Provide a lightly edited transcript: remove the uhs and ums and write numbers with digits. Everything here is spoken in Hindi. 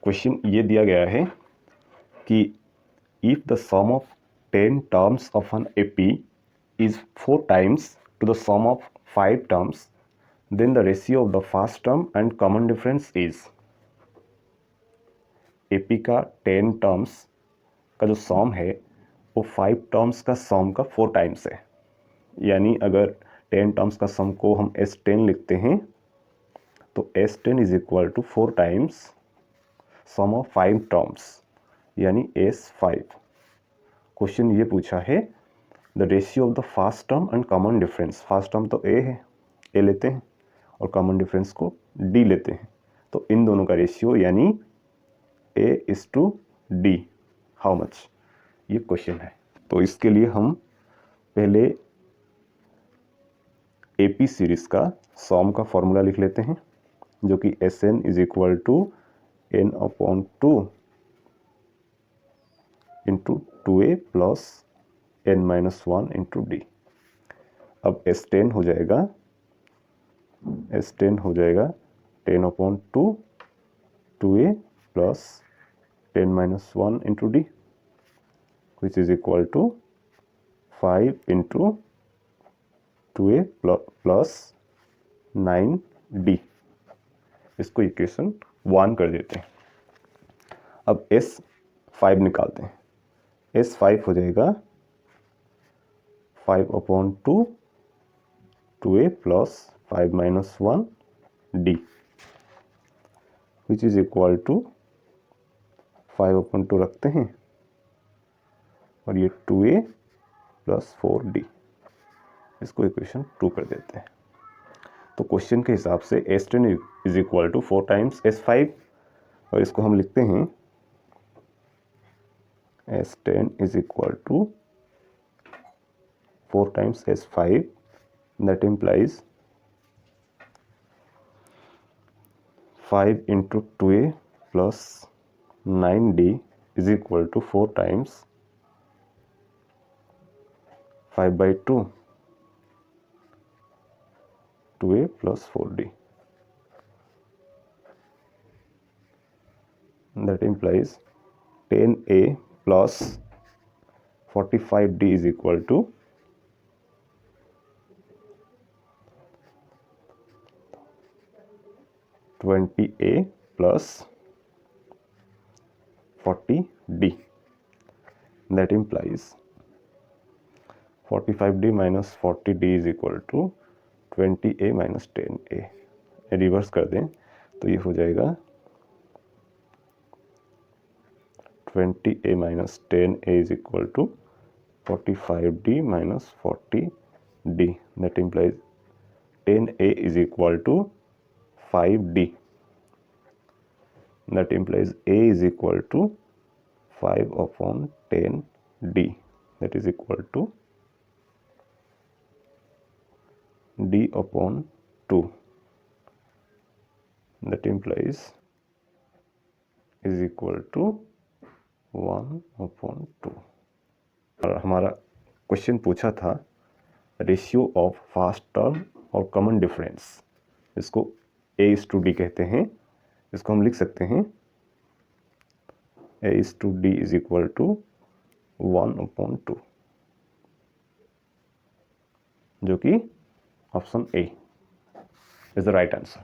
क्वेश्चन ये दिया गया है कि if the sum of 10 terms of an AP is 4 times to the sum of 5 terms, then the ratio of the first term and common difference is. AP का 10 टर्म्स का जो सम है वो 5 टर्म्स का सम का 4 टाइम्स है। यानी अगर 10 टर्म्स का सम को हम S10 लिखते हैं तो S10 is equal to 4 times sum of 5 terms यानी S5। क्वेश्चन ये पूछा है the ratio of the first term and common difference. First term तो A है, A लेते हैं, और कॉमन डिफरेंस को D लेते हैं, तो इन दोनों का रेशियो यानी A/D हाउ मच, ये क्वेश्चन है। तो इसके लिए हम पहले AP सीरीज का सम का फॉर्मूला लिख लेते हैं, जो कि Sn is equal to n/2 into 2a plus n-1 into d। अब S10 हो जाएगा 10/2 2a प्लस 10-1 into d, which is equal to 5 into 2a plus 9d। इसको इक्वेशन 1 कर देते हैं। अब S5 निकालते हैं। S5 हो जाएगा 5/2 2a plus 5-1 d, which is equal to 5/2 रखते हैं और ये 2a प्लस 4d, इसको इक्वेशन 2 कर देते हैं। तो क्वेश्चन के हिसाब से S10 is equal to 4 times S5, और इसको हम लिखते हैं S10 is equal to 4 times S5, that implies 5 into 2a plus 9d is equal to 4 times 5/2 2a plus 4d. That implies 10a plus 45d is equal to 20a plus 40d. That implies 45d minus 40d is equal to 20a minus 10a। Reverse कर दें तो ये हो जाएगा 20a minus 10a is equal to 45d minus 40d. That implies 10a is equal to 5d. That implies a is equal to 5/10d. That is equal to d/2. That implies is equal to 1/2। और हमारा क्वेश्चन पूछा था रेशियो ऑफ फर्स्ट टर्म और कॉमन डिफरेंस, इसको A/D कहते हैं। इसको हम लिख सकते हैं A/D इज इक्वल टू 1/2, जो कि option A is the right answer.